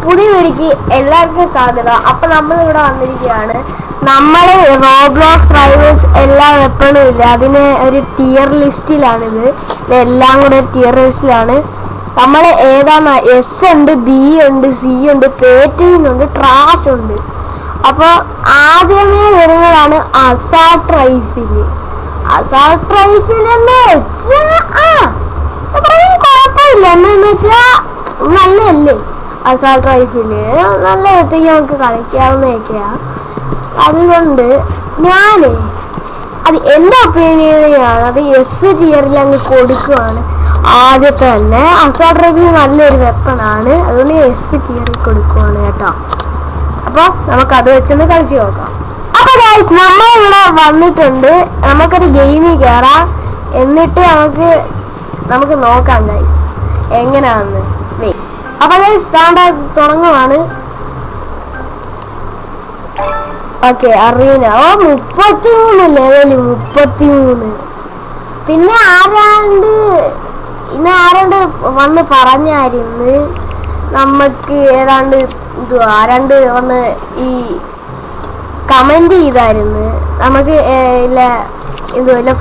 പുതിയ വീഡിയോക്ക് എല്ലാവർക്കും സ്വാഗതം. അപ്പൊ നമ്മൾ ഇവിടെ വന്നിരിക്കുകയാണ്. നമ്മള് റോബ്ലോക്സ് റൈവൽസ് എല്ലാ വെപ്പണും ഇല്ല, അതിന് ഒരു ടിയർ ലിസ്റ്റിലാണിത്. ഇതെല്ലാം കൂടെ ടിയർ ലിസ്റ്റിലാണ്. നമ്മൾ ഏതാന്ന് എസ് ഉണ്ട്, ബി ഉണ്ട്, സി ഉണ്ട്, പേറ്റുണ്ട്, ട്രാഷ് ഉണ്ട്. അപ്പൊ ആദ്യമേ വരുന്നതാണ് അസാൾട്ട് റൈഫില്. അസാൾട്ട് റൈഫിൽ എന്ന് വെച്ചാൽ കുഴപ്പമില്ല, എന്ന് വെച്ചാ നല്ലതല്ലേ. അസാൾട്ട് റൈഫില് നല്ല എത്തിക്ക് നമുക്ക് കളിക്കാവുന്നതൊക്കെയാ. അതുകൊണ്ട് ഞാന് അത് എൻ്റെ ഒപ്പീനിയനാണ്, അത് എസ് ടിയറിൽ അങ്ങ് കൊടുക്കുവാണ്. ആദ്യത്തെ തന്നെ അസാൾട്ട് റൈഫിൽ നല്ലൊരു വെപ്പണാണ്, അതുകൊണ്ട് എസ് ടിയറിൽ കൊടുക്കുവാണ് കേട്ടോ. അപ്പൊ നമുക്കത് വെച്ചൊന്ന് കളിച്ചു നോക്കാം. അപ്പൊ ഗൈസ് നമ്മളിവിടെ വന്നിട്ടുണ്ട്. നമുക്കൊരു ഗെയിമിൽ കയറാം, എന്നിട്ട് നമുക്ക് നോക്കാം ഗൈസ് എങ്ങനെയാണെന്ന്. അപ്പൊ സ്റ്റാൻഡ് തുടങ്ങുവാണ്. Okay, arena 33 level, 33. പിന്നെ ആരാണ്ട് വന്ന് പറഞ്ഞായിരുന്നു നമുക്ക് ഏതാണ്ട് ആരാണ്ട് വന്ന് ഈ കമന്റ് ചെയ്തായിരുന്നു നമുക്ക് ഇല്ല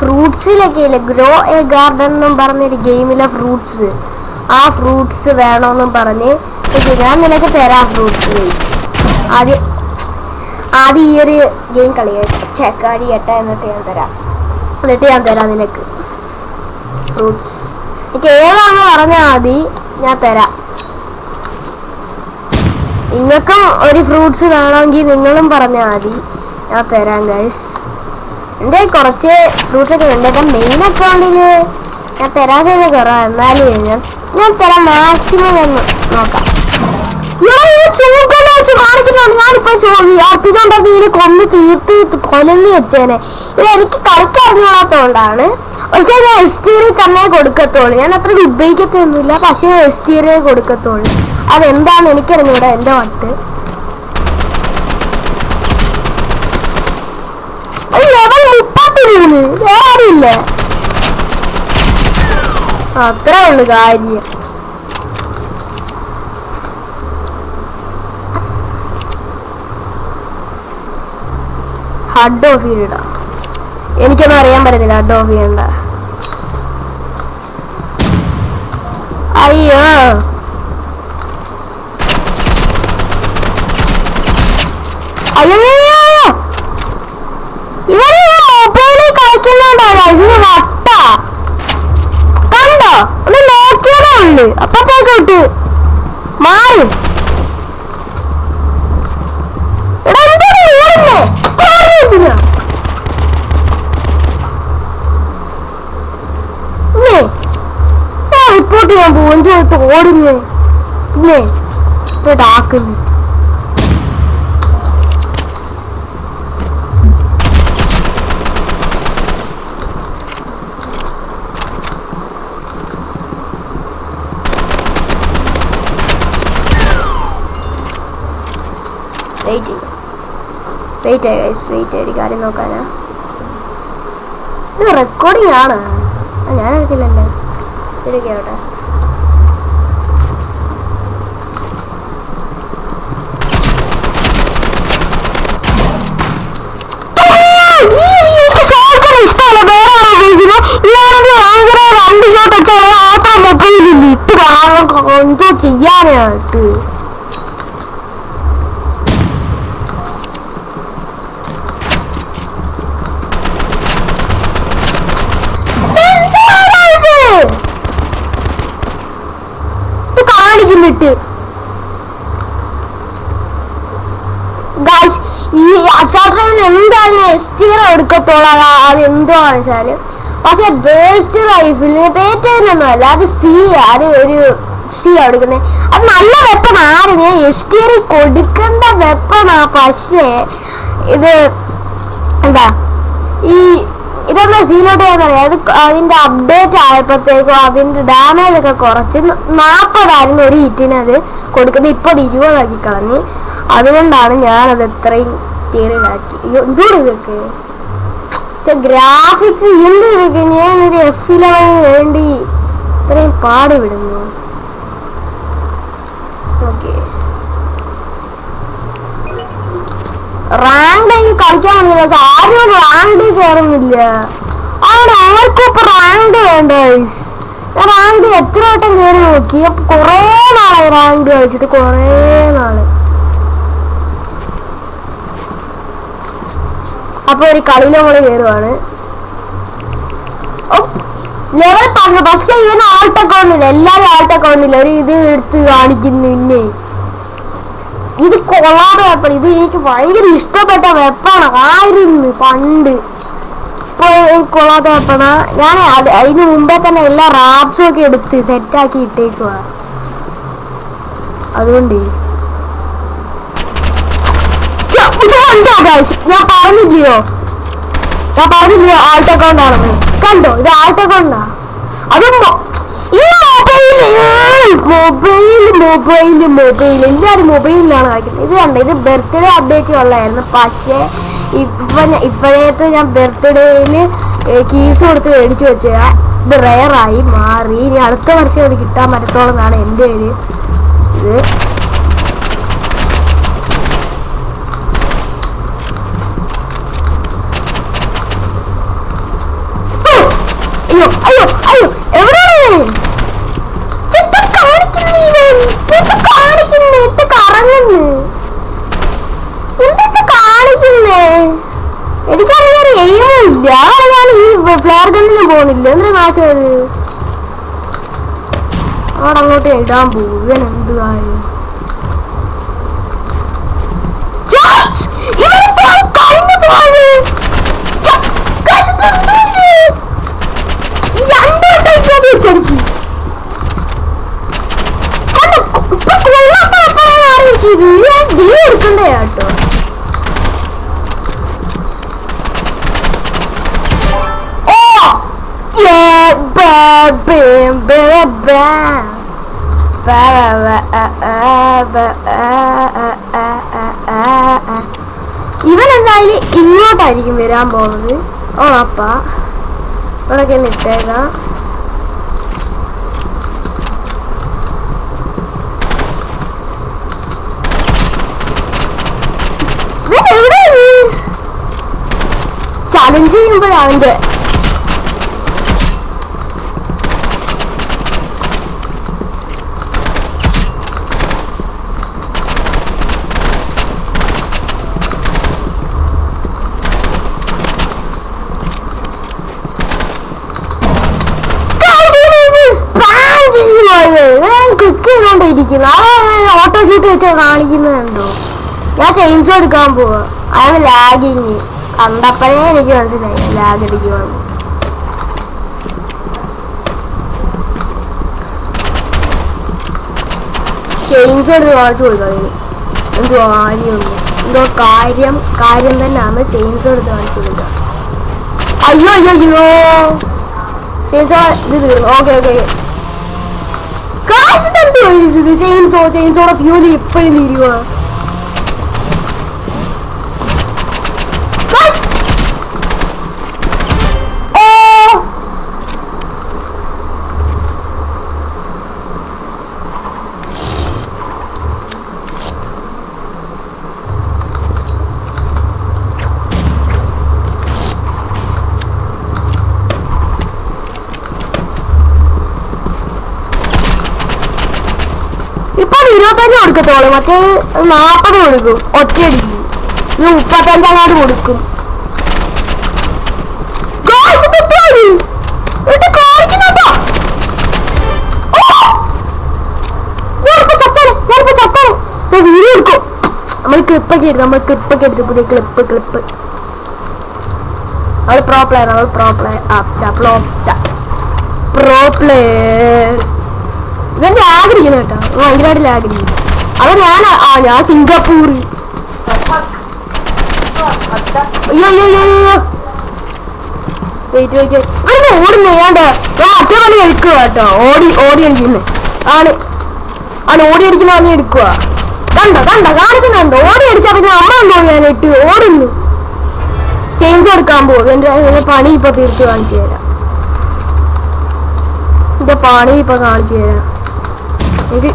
ഫ്രൂട്ട്സിലൊക്കെ ഇല്ല, ഗ്രോ എ ഗാർഡൻ എന്നും പറഞ്ഞൊരു ഗെയിമിലെ ഫ്രൂട്ട്സ്, ആ ഫ്രൂട്ട്സ് വേണമെന്നും പറഞ്ഞ് ഞാൻ നിനക്ക് തരാം ഫ്രൂട്ട്സ്. ആദ്യം ഈ ഒരു ഗെയിം ചെക്കാടി എന്നിട്ട് ഞാൻ തരാം നിനക്ക് ഫ്രൂട്ട്സ്. എനിക്ക് ഏതാണെന്ന് പറഞ്ഞാൽ മതി, ഞാൻ തരാം. നിങ്ങൾക്കും ഒരു ഫ്രൂട്ട്സ് വേണമെങ്കിൽ നിങ്ങളും പറഞ്ഞാൽ മതി, ഞാൻ തരാം ഗൈസ്. എൻ്റെ കുറച്ച് ഫ്രൂട്ട്സ് ഒക്കെ ഉണ്ട്. എൻ്റെ മെയിൻ അക്കൗണ്ടിൽ ഞാൻ തരാതെ കുറവാണ്, എന്നാലും ഞാൻ തരാം മാക്സിമം എന്ന് നോക്കാം. ഞാനിപ്പോ കൊന്ന് തീർത്ത് കൊലങ്ങി വെച്ചേനെ. ഇത് എനിക്ക് കളിക്കറിഞ്ഞോളാത്തോണ്ടാണ്. പക്ഷെ ഞാൻ എസ് ടിയറിൽ തന്നെ കൊടുക്കത്തുള്ളൂ. ഞാൻ അത്ര ഉപയോഗിക്കത്തൊന്നുമില്ല, പക്ഷെ എസ് ടിയറിൽ കൊടുക്കത്തുള്ളൂ. അതെന്താന്ന് എനിക്കറിഞ്ഞൂടാ എന്റെ വട്ട്. ലെവൽ 33 വേറെ ആരുമില്ല, അത്രേ ഉള്ളു കാര്യം. ഹഡ് ഓഫ് ചെയ്യണ്ട, എനിക്കൊന്നും അറിയാൻ പറ്റത്തില്ല ഹഡ് ഓഫ് ചെയ്യണ്ട. അയ്യോ അയ്യോ, ഇവര് മൊബൈലിൽ കളിക്കുന്നുണ്ടോ? ഇതിന് വട്ടാ കണ്ടോ, ഒന്ന് നോക്കിയതേ ഉള്ളു, അപ്പത്തേക്കോട്ട് മാറി. റിപ്പോർട്ട് ചെയ്യാൻ പോകും, ചോട്ട് ഓടുന്നേ പിന്നെ ആക്കുന്നു. വെയിറ്റ് ഒരു കാര്യം നോക്കാനാ. ഇത് റെക്കോർഡിംഗ് ആണ്, ഞാൻ എടുത്തില്ലല്ലേ. ശരിക്കോട്ടെ, എന്തോ ചെയ്യാനായിട്ട്. കാണിക്കുന്നിട്ട് ഈ അസാധാരണ എന്തായാലും എസ് ടിയർ എടുക്കത്തോളാം, അത് എന്തോ കാണിച്ചാല്. പക്ഷെ ബേസ്റ്റ് റൈഫില് പേറ്റൊന്നും അല്ല, അത് അത് ഒരു സി എടുക്കുന്നത്. അത് നല്ല വെപ്പണായിരുന്നു, എസ് ടിയറിൽ കൊടുക്കേണ്ട വെപ്പണാ. പക്ഷേ ഇത് എന്താ ഇതെന്താ സീലോട്ട് ചെയ്യാന്നറിയാം. അതിന്റെ അപ്ഡേറ്റ് ആയപ്പോഴത്തേക്കും അതിന്റെ ഡാമേജ് ഒക്കെ കുറച്ച് 40 ഒരു ഹിറ്റിന് അത് കൊടുക്കുന്നത്. ഇപ്പൊ 20 ആക്കി കളഞ്ഞ്. അതുകൊണ്ടാണ് ഞാനത് എത്രയും തിയറിയിലാക്കി. എന്തോട് ഇതൊക്കെ പക്ഷെ ഗ്രാഫിക്സ് എന്ത് ഇതൊക്കെ. ഞാനൊരു F11 വേണ്ടി ഇത്രയും പാടുവിടുന്നു. ഓക്കെ, റാങ്ക് കളിക്കാൻ വന്നില്ല, ആരും റാങ്ക് കയറുന്നില്ല. അവിടെ ആർക്കും ഇപ്പൊ റാങ്ക് വേണ്ട. ഞാൻ റാങ്ക് എത്ര വട്ടം കയറി നോക്കി, കൊറേ നാളായി റാങ്ക് കളിച്ചിട്ട്, കൊറേ നാള്. അപ്പൊ ഒരു കളിയിൽ നമ്മള് കയറുവാണ്. ലെവൽ പറഞ്ഞു, പക്ഷെ ഇവന് ആൾട്ട് അക്കൗണ്ടില്ല, എല്ലാരും ആൾട്ട് അക്കൗണ്ടില്ല. ഒരു ഇത് എടുത്ത് കാണിക്കുന്നു. പിന്നെ ഇത് കൊള്ളാതെ വെപ്പൺ, ഇത് എനിക്ക് ഭയങ്കര ഇഷ്ടപ്പെട്ട വെപ്പാണ് ആയിരുന്നു പണ്ട്. ഇപ്പൊ കൊള്ളാതെ വെപ്പണ. ഞാൻ അതിന് മുമ്പേ തന്നെ എല്ലാ റാപ്സും ഒക്കെ എടുത്ത് സെറ്റാക്കി ഇട്ടേക്കുവാ. അതുകൊണ്ട് ഞാൻ പറഞ്ഞില്ലയോ ആൾട്ട് അക്കൗണ്ട് ആണെന്ന്. കണ്ടോ, ഇത് ആൾട്ട് അക്കൗണ്ടാ. അതും ഈ മൊബൈൽ എല്ലാരും മൊബൈലിലാണ് കളിക്കുന്നത്. ഇത് കണ്ടോ, ഇത് ബർത്ത്ഡേ അപ്ഡേറ്റ് ഉള്ളായിരുന്നു. പക്ഷേ ഇപ്പോഴത്തെ ഞാൻ ബർത്ത്ഡേയില് കീസ് കൊടുത്ത് മേടിച്ചു വെച്ചാ ഇത് റെയറായി മാറി. ഇനി അടുത്ത വർഷം ഇത് കിട്ടാൻ പറ്റത്തോളം എന്നാണ് എൻ്റെ ഒരു ഇത്. അയ്യോ അയ്യോ അയ്യോ, എവിടെയാണ് കാണിക്കുന്നേ? എനിക്കറിയാൻ എയ്യുമില്ല. ഞാൻ ഈ ഫ്ലെയർ ഗണ്ണിന് പോകുന്നില്ല. എന്തിനാ നാശത്? അവിടെ അങ്ങോട്ട് ഇടാൻ പോകും. ഇവൻ എന്ത് കാര്യം? എടുക്കണ്ടേ കേട്ടോ. ഇവൻ എന്തായാലും ഇങ്ങോട്ടായിരിക്കും വരാൻ പോകുന്നത്. ഓണപ്പാ ഇവിടൊക്കെ ഇട്ടേക്കാം. ചലഞ്ച് ചെയ്യുമ്പോഴാണ് ക്ലിക്ക് ചെയ്തോണ്ടിരിക്കുന്നു. ഓട്ടോ ഷൂട്ട് വെച്ച് കാണിക്കുന്നുണ്ടോ? ഞാൻ ചെയിൻസോ എടുക്കാൻ പോവാ. അയാൾ ലാഗിങ് കണ്ടപ്പോഴേ എനിക്ക് മനസ്സിലായി ലാഗ് അടിക്കുവാണ്. ചെയിൻസോ എടുത്ത് കാണിച്ചു കൊടുക്കാം. ഇനി എന്തോ കാര്യമൊന്നും എന്തോ കാര്യം തന്നെയാണ്. ചെയിൻസോ എടുത്ത് കാണിച്ചു കൊടുക്കുക. അയ്യോ അയ്യോ അയ്യോ, ചെയിൻസോ ഇത് തീർന്നു. ഓക്കെ ഓക്കെ, ചെയിൻസോടെ ഫ്യൂല് എപ്പോഴും തീരുക. ഇപ്പൊ 25 കൊടുക്കത്തോളൂ, മറ്റേ 40 കൊടുക്കും ഒറ്റയടിക്ക്. 35 കൊടുക്കും. വീഡിയോ എടുക്കും. നമ്മൾ ക്ലിപ്പൊക്കെ എടുത്ത് പുതിയ ക്ലിപ്പ്. അവൾ പ്രോ പ്ലെയർ. ഇവന്റെ ആഗ്രഹിക്കുന്നു കേട്ടോ, ഭയങ്കരമായിട്ട് ആഗ്രഹിക്കുന്നു. അത് ഞാൻ സിംഗപ്പൂർ. അയ്യോ അയ്യോ അയ്യോ, വെയിറ്റ് ഇവിടുന്ന് ഓടുന്നേ. ഞാൻ മറ്റേ പണി എടുക്കുക കേട്ടോ. ഓടി അടിക്കുന്നു ആണ് ഓടി അടിക്കുന്ന പണി എടുക്കുക. കണ്ടോ കാണിക്കുന്നുണ്ടോ? ഓടി അടിച്ചാൽ പിന്നെ അമ്മ ഞാൻ ഇട്ട് ഓടുന്നു. ചേഞ്ച് എടുക്കാൻ പോകും. എന്റെ പണി ഇപ്പൊ തീർത്ത് കാണിച്ചു തരാം. എന്റെ പണി ഇപ്പൊ കാണിച്ചു തരാം. ഇത്